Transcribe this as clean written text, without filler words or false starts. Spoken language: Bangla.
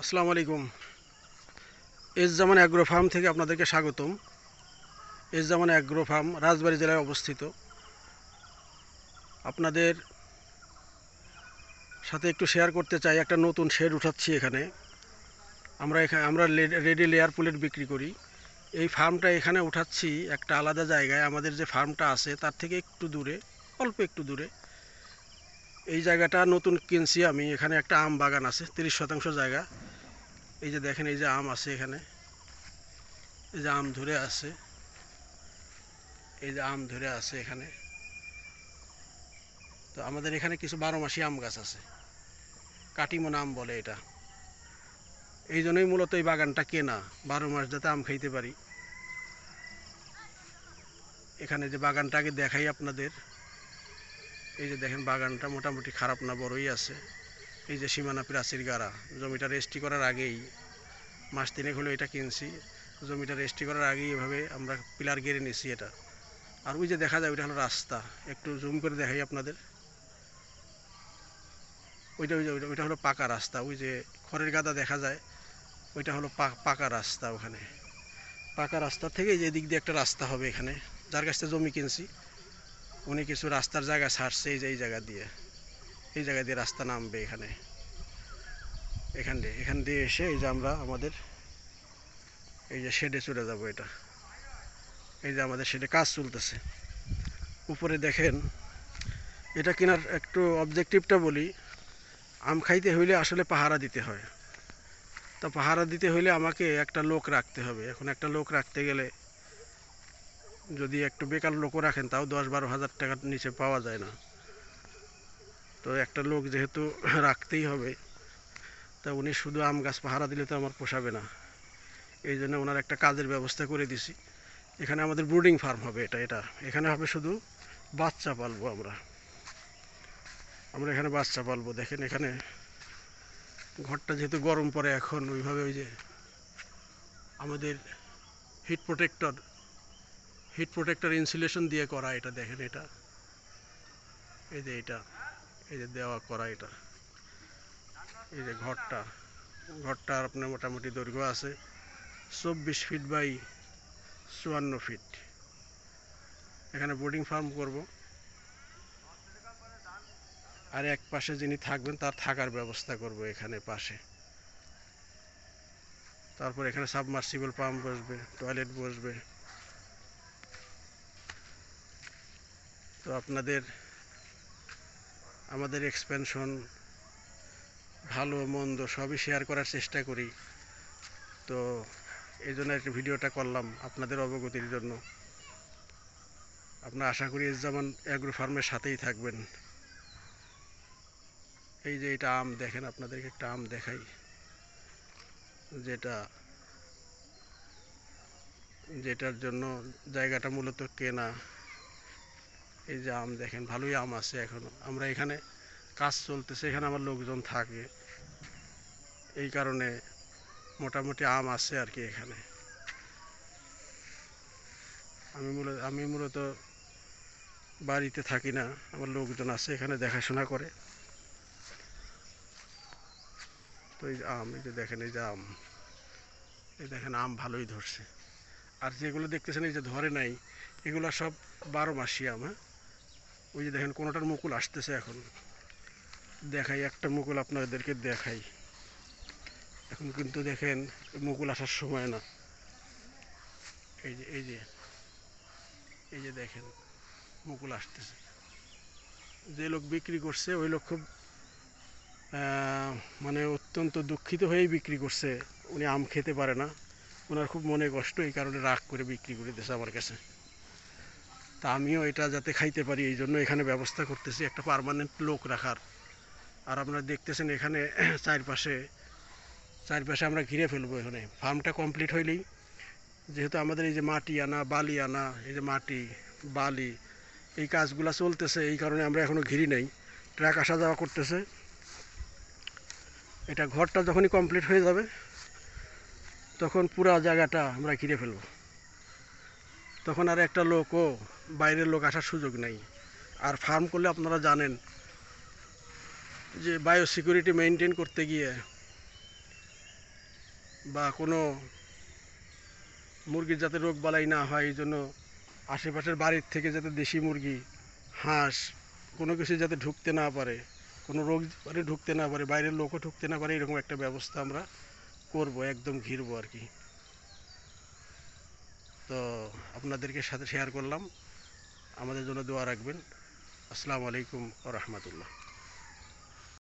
আসসালামু আলাইকুম। এস জামান অ্যাগ্রো ফার্ম থেকে আপনাদেরকে স্বাগতম। এস জামান অ্যাগ্রো ফার্ম রাজবাড়ী জেলায় অবস্থিত। আপনাদের সাথে একটু শেয়ার করতে চাই, একটা নতুন শেড উঠাচ্ছি এখানে। আমরা রেডি লেয়ার পুলেট বিক্রি করি। এই ফার্মটা এখানে উঠাচ্ছি একটা আলাদা জায়গায়, আমাদের যে ফার্মটা আছে তার থেকে একটু দূরে, অল্প একটু দূরে। এই জায়গাটা নতুন কিনছি আমি। এখানে একটা আম বাগান আছে, 30% জায়গা। এই যে দেখেন, এই যে আম আছে এখানে, এই যে আম ধরে আছে, এই যে আম ধরে আছে এখানে। তো আমাদের এখানে কিছু 12 মাসি আম গাছ আছে, কাটিমন আম বলে এটা। এই জন্যই মূলত এই বাগানটা কেনা, 12 মাস যাতে আম খাইতে পারি। এখানে যে বাগানটা আগে দেখাই আপনাদের, এই যে দেখেন বাগানটা মোটামুটি খারাপ না, বড়ই আছে। এই যে সীমানা প্রাচীর গাড়া, জমিটা রেজিস্ট্রি করার আগেই, মাস তিনেক হলো এটা কিনছি। জমিটা রেজিস্ট্রি করার আগেই এভাবে আমরা পিলার গেড়ে নিছি এটা। আর ওই যে দেখা যায় ওইটা হলো রাস্তা, একটু জুম করে দেখাই আপনাদের। ওইটা হলো পাকা রাস্তা, ওই যে খড়ের গাদা দেখা যায়, ওইটা হলো পাকা রাস্তা। ওখানে পাকা রাস্তা থেকে যে দিক দিয়ে একটা রাস্তা হবে এখানে, যার কাছ থেকে জমি কিনছি উনি কিছু রাস্তার জায়গা ছাড়ছে, এই যে এই জায়গা দিয়ে রাস্তা নামবে এখানে। এখান দিয়ে এসে এই যে আমরা আমাদের এই যে শেডে চলে যাব। এই যে আমাদের শেডে কাজ চলতেছে। উপরে দেখেন, এটা কেনার একটু অবজেক্টিভটা বলি। আম খাইতে হইলে আসলে পাহারা দিতে হয়। তো পাহারা দিতে হইলে আমাকে একটা লোক রাখতে হবে। এখন একটা লোক রাখতে গেলে, যদি একটু বেকার লোকও রাখেন তাও 10-12 হাজার টাকার নিচে পাওয়া যায় না। তো একটা লোক যেহেতু রাখতেই হবে, তা উনি শুধু আম গাছ পাহারা দিলে তো আমার পোষাবে না। এই জন্য ওনার একটা কাজের ব্যবস্থা করে দিছি। এখানে আমাদের ব্রুডিং ফার্ম হবে। এখানে হবে শুধু বাচ্চা পালবো আমরা। এখানে বাচ্চা পালবো। দেখেন এখানে ঘরটা যেহেতু গরম পড়ে এখন, ওইভাবে ওই যে আমাদের হিট প্রোটেক্টর ইনসুলেশন দিয়ে করা। এটা দেখেন, এই যে দেওয়া করা এটা। এই যে ঘরটা আপনার মোটামুটি দৈর্ঘ্য আছে 24 ফিট বাই 54 ফিট। এখানে বোর্ডিং ফার্ম করব। আর এক পাশে যিনি থাকবেন তার থাকার ব্যবস্থা করব এখানে পাশে। তারপর এখানে সাবমার্সিবল পাম্প বসবে, টয়লেট বসবে। তো আমাদের এক্সপেনশন, ভালো মন্দ সবই শেয়ার করার চেষ্টা করি। তো এই জন্য একটা ভিডিওটা করলাম আপনাদের অবগতির জন্য। আপনারা আশা করি এস জামান অ্যাগ্রো ফার্মের সাথেই থাকবেন। এই যে এটা আম দেখেন, আপনাদেরকে একটা আম দেখাই, যেটার জন্য জায়গাটা মূলত কেনা। এই যে আম দেখেন, ভালোই আম আছে এখনো। আমরা এখানে কাজ চলতেছে, এখানে আমার লোকজন থাকে, এই কারণে মোটামুটি আম আছে আর কি এখানে। আমি মূলত বাড়িতে থাকি না, আমার লোকজন আছে এখানে দেখাশোনা করে। তো এই আম, এই যে দেখেন, এই দেখেন আম ভালোই ধরছে। আর যেগুলো দেখতেছেন এই যে ধরে নাই, এগুলো সব 12 মাসি আম। হ্যাঁ, ওই যে দেখেন কোনোটার মুকুল আসতেছে এখন। দেখাই একটা মুকুল আপনাদেরকে দেখাই। এখন কিন্তু দেখেন মুকুল আসার সময় না। এই যে এই যে এই যে দেখেন মুকুল আসতেছে। যে লোক বিক্রি করছে ওই লোক খুব মানে অত্যন্ত দুঃখিত হয়েই বিক্রি করছে। উনি আম খেতে পারে না, ওনার খুব মনে কষ্ট, এই কারণে রাগ করে বিক্রি করে দিয়েছে আমার কাছে। তা আমিও এটা যাতে খাইতে পারি এই জন্য এখানে ব্যবস্থা করতেছি একটা পার্মানেন্ট লোক রাখার। আর আপনারা দেখতেছেন এখানে চারপাশে আমরা ঘিরে ফেলবো। এখানে ফার্মটা কমপ্লিট হইলেই, যেহেতু আমাদের এই যে মাটি আনা, বালি আনা, এই যে মাটি বালি, এই কাজগুলো চলতেছে, এই কারণে আমরা এখনও ঘিরি নাই। ট্রাক আসা যাওয়া করতেছে। এটা ঘরটা যখনই কমপ্লিট হয়ে যাবে তখন পুরো জায়গাটা আমরা ঘিরে ফেলব। তখন আর একটা লোকও, বাইরের লোক আসার সুযোগ নেই। আর ফার্ম করলে আপনারা জানেন যে বায়োসিকিউরিটি মেনটেন করতে গিয়ে বা কোনো মুরগির যাতে রোগ বালাই না হয় এই জন্য আশেপাশের বাড়ির থেকে যাতে দেশি মুরগি, হাঁস কোনো কিছু যাতে ঢুকতে না পারে, কোনো রোগ মানে ঢুকতে না পারে, বাইরের লোকও ঢুকতে না পারে, এরকম একটা ব্যবস্থা আমরা করব, একদম ঘিরবো আর কি। তো আপনাদেরকে সাথে শেয়ার করলাম, আমাদের জন্য দোয়া রাখবেন। আসসালামু আলাইকুম ওয়া রাহমাতুল্লাহ।